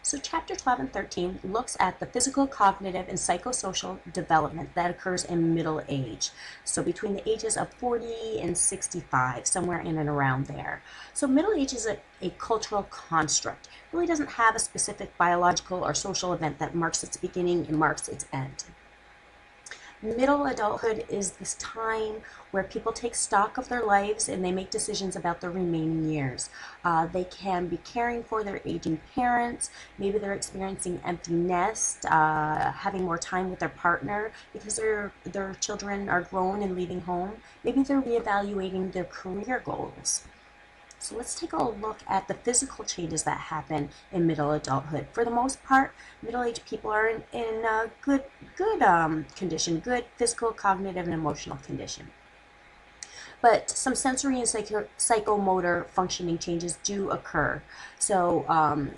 So chapter 12 and 13 looks at the physical, cognitive, and psychosocial development that occurs in middle age. So between the ages of 40 and 65, somewhere in and around there. So middle age is a cultural construct. It really doesn't have a specific biological or social event that marks its beginning and marks its end. Middle adulthood is this time where people take stock of their lives and they make decisions about their remaining years. They can be caring for their aging parents. Maybe they're experiencing empty nest, having more time with their partner because their children are grown and leaving home. Maybe they're reevaluating their career goals. So let's take a look at the physical changes that happen in middle adulthood. For the most part, middle-aged people are in a good condition, good physical, cognitive, and emotional condition. But some sensory and psychomotor functioning changes do occur. So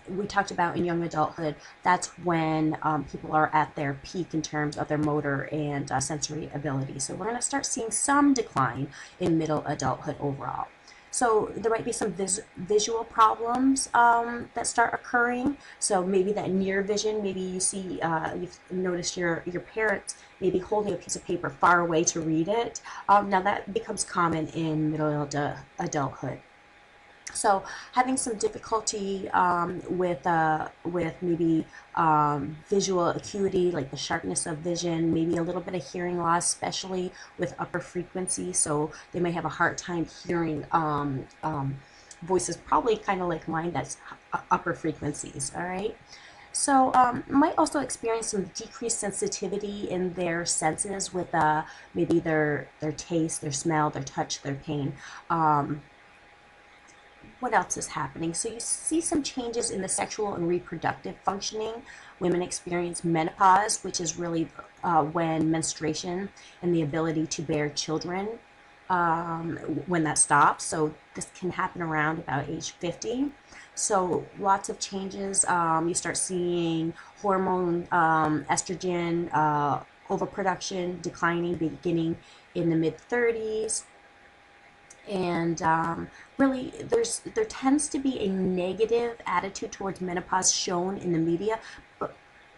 we talked about in young adulthood, that's when people are at their peak in terms of their motor and sensory ability. So we're going to start seeing some decline in middle adulthood overall. So there might be some visual problems that start occurring. So maybe that near vision, maybe you see, you've noticed your parents maybe holding a piece of paper far away to read it. Now that becomes common in middle adulthood. So having some difficulty with maybe visual acuity, like the sharpness of vision, maybe a little bit of hearing loss, especially with upper frequency. So they may have a hard time hearing voices, probably kind of like mine, that's upper frequencies, all right? So might also experience some decreased sensitivity in their senses with maybe their taste, their smell, their touch, their pain. What else is happening? So you see some changes in the sexual and reproductive functioning. Women experience menopause, which is really when menstruation and the ability to bear children, when that stops. So this can happen around about age 50. So lots of changes. You start seeing hormone, estrogen, overproduction declining beginning in the mid-30s. And really there tends to be a negative attitude towards menopause shown in the media,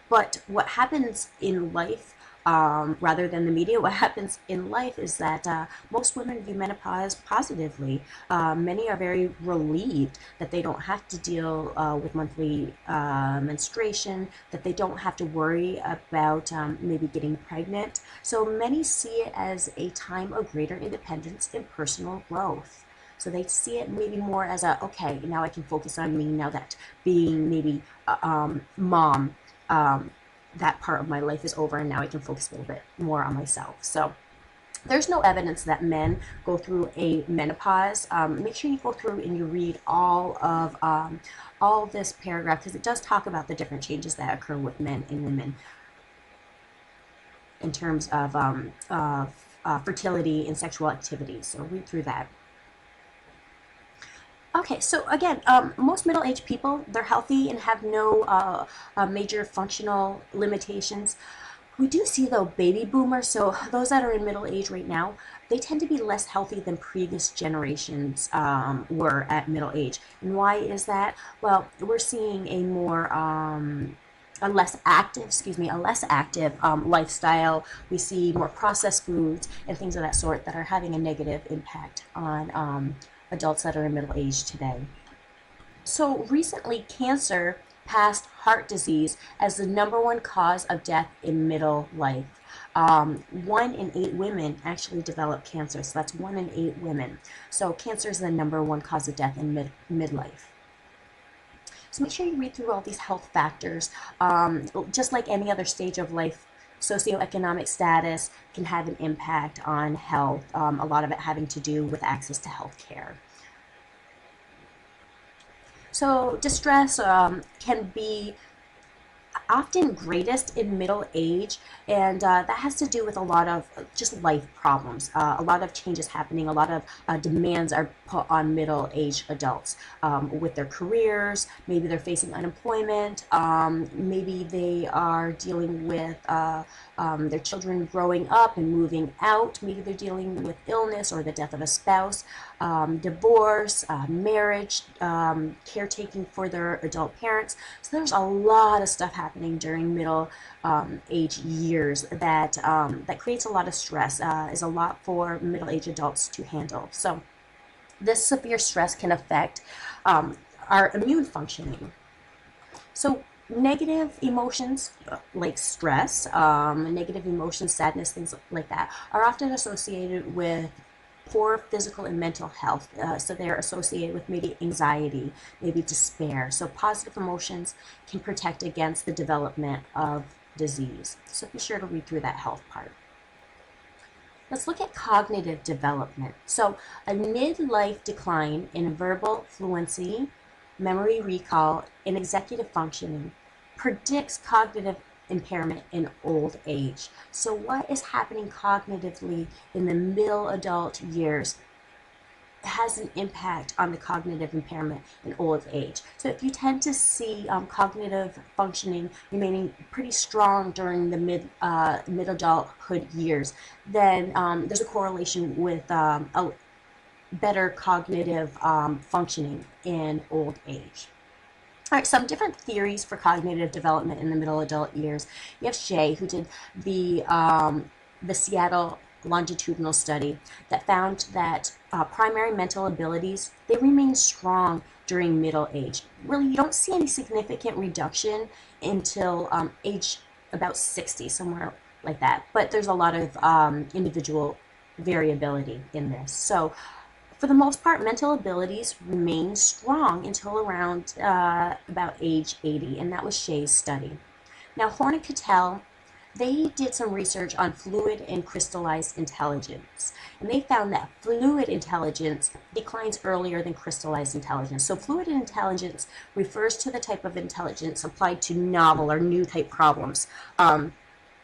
but what happens in life, rather than the media, what happens in life is that most women view menopause positively. Many are very relieved that they don't have to deal with monthly menstruation, that they don't have to worry about maybe getting pregnant. So many see it as a time of greater independence and personal growth. So they see it maybe more as okay, now I can focus on me, now that being maybe mom, that part of my life is over, and now I can focus a little bit more on myself. So there's no evidence that men go through a menopause. Make sure you go through and you read all this paragraph, because it does talk about the different changes that occur with men and women in terms of fertility and sexual activity. So read through that. Okay, so again, most middle-aged people, they're healthy and have no major functional limitations. We do see, though, baby boomers, so those that are in middle age right now, they tend to be less healthy than previous generations were at middle age. And why is that? Well, we're seeing a less active lifestyle. We see more processed foods and things of that sort that are having a negative impact on adults that are in middle age today. So recently, cancer passed heart disease as the #1 cause of death in middle life. 1 in 8 women actually develop cancer, so that's 1 in 8 women. So cancer is the #1 cause of death in midlife. So make sure you read through all these health factors. Just like any other stage of life, socioeconomic status can have an impact on health, a lot of it having to do with access to health care. So distress can be often greatest in middle age, and that has to do with a lot of just life problems. A lot of changes happening, a lot of demands are put on middle-aged adults with their careers. Maybe they're facing unemployment. Maybe they are dealing with their children growing up and moving out. Maybe they're dealing with illness or the death of a spouse, divorce, marriage, caretaking for their adult parents. So there's a lot of stuff happening during middle age years that that creates a lot of stress. Is a lot for middle-aged adults to handle. So this severe stress can affect our immune functioning. So negative emotions like stress, negative emotions, sadness, things like that are often associated with poor physical and mental health. So they're associated with maybe anxiety, maybe despair. So positive emotions can protect against the development of disease. So be sure to read through that health part. Let's look at cognitive development. So a midlife decline in verbal fluency, memory recall, and executive functioning predicts cognitive impairment in old age. So what is happening cognitively in the middle adult years has an impact on the cognitive impairment in old age. So if you tend to see cognitive functioning remaining pretty strong during the mid-adulthood years, then there's a correlation with a better cognitive functioning in old age. All right, some different theories for cognitive development in the middle adult years. You have Shea, who did the Seattle longitudinal study that found that primary mental abilities, they remain strong during middle age. Really, you don't see any significant reduction until age about 60, somewhere like that. But there's a lot of individual variability in this. So for the most part, mental abilities remain strong until around about age 80, and that was Shea's study. Now, Horn and Cattell, they did some research on fluid and crystallized intelligence, and they found that fluid intelligence declines earlier than crystallized intelligence. So fluid intelligence refers to the type of intelligence applied to novel or new type problems.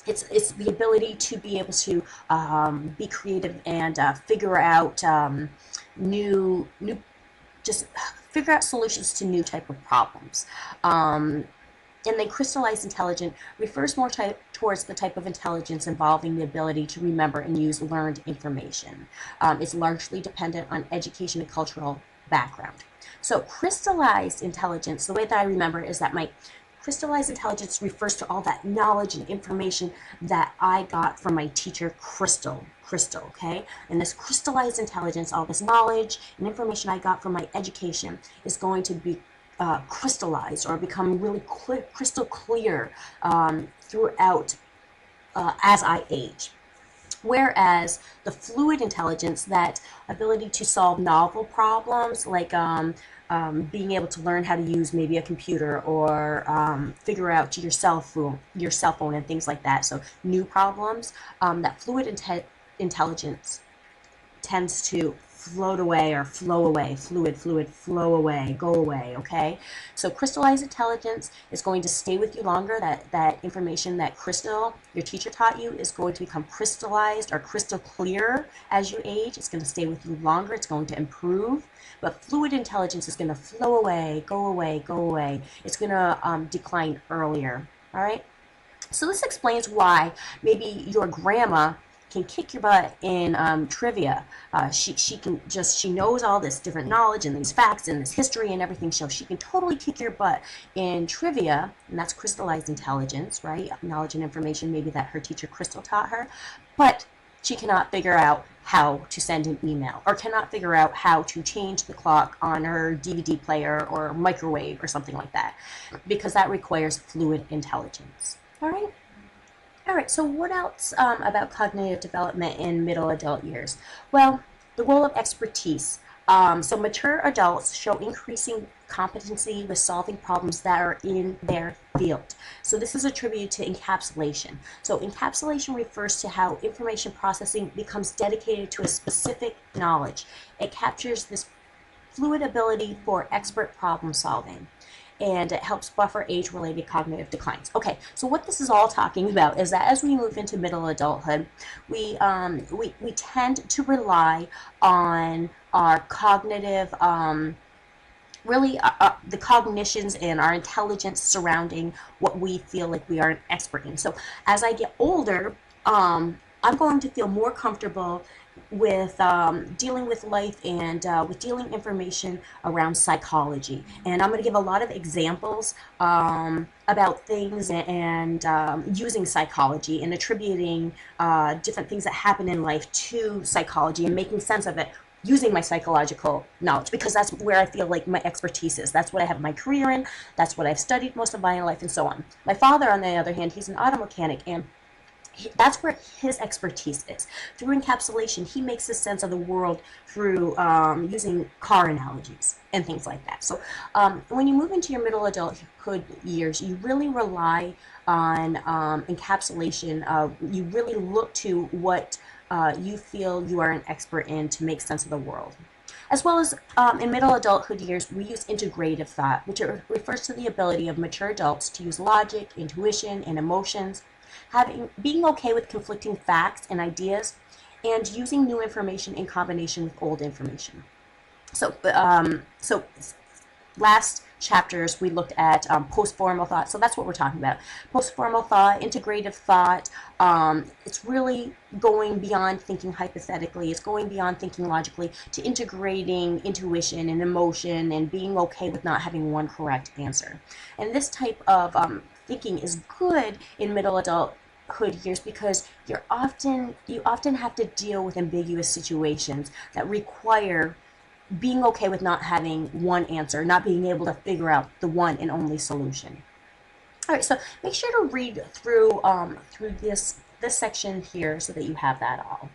It's the ability to be able to be creative and figure out just figure out solutions to new type of problems. And then crystallized intelligence refers more towards the type of intelligence involving the ability to remember and use learned information. It's largely dependent on education and cultural background. So crystallized intelligence, the way that I remember is that my crystallized intelligence refers to all that knowledge and information that I got from my teacher, Crystal, okay? And this crystallized intelligence, all this knowledge and information I got from my education is going to be crystallized or become really crystal clear throughout as I age. Whereas the fluid intelligence, that ability to solve novel problems, like being able to learn how to use maybe a computer or figure out your cell phone and things like that. So new problems, that fluid intelligence tends to float away or flow away, fluid, flow away, go away, okay? So crystallized intelligence is going to stay with you longer. That information that Crystal, your teacher, taught you is going to become crystallized or crystal clear as you age. It's going to stay with you longer. It's going to improve. But fluid intelligence is going to flow away, go away, go away. It's going to decline earlier, all right? So this explains why maybe your grandma can kick your butt in trivia. She knows all this different knowledge and these facts and this history and everything. So she can totally kick your butt in trivia, and that's crystallized intelligence, right? Knowledge and information maybe that her teacher Crystal taught her, but she cannot figure out how to send an email or cannot figure out how to change the clock on her DVD player or microwave or something like that, because that requires fluid intelligence. All right. All right, so what else about cognitive development in middle adult years? Well, the role of expertise. So mature adults show increasing competency with solving problems that are in their field. So this is attributed to encapsulation. So encapsulation refers to how information processing becomes dedicated to a specific knowledge. It captures this fluid ability for expert problem solving. and it helps buffer age-related cognitive declines. Okay, so what this is all talking about is that as we move into middle adulthood, we tend to rely on our cognitive really the cognitions and our intelligence surrounding what we feel like we are an expert in. So as I get older, I'm going to feel more comfortable with dealing with life and with dealing information around psychology. And I'm going to give a lot of examples about things and using psychology and attributing different things that happen in life to psychology and making sense of it using my psychological knowledge, because that's where I feel like my expertise is. That's what I have my career in. That's what I've studied most of my life and so on. My father, on the other hand, he's an auto mechanic, and that's where his expertise is. Through encapsulation, he makes a sense of the world through using car analogies and things like that. So when you move into your middle adulthood years, you really rely on encapsulation. You really look to what you feel you are an expert in to make sense of the world. As well as in middle adulthood years, we use integrative thought, which refers to the ability of mature adults to use logic, intuition, and emotions, being okay with conflicting facts and ideas, and using new information in combination with old information. So last chapters we looked at post-formal thought, so that's what we're talking about. Post-formal thought, integrative thought, it's really going beyond thinking hypothetically, it's going beyond thinking logically to integrating intuition and emotion and being okay with not having one correct answer. And this type of thinking is good in middle adulthood years because you often have to deal with ambiguous situations that require being okay with not having one answer, not being able to figure out the one and only solution. All right, so make sure to read through this section here so that you have that all.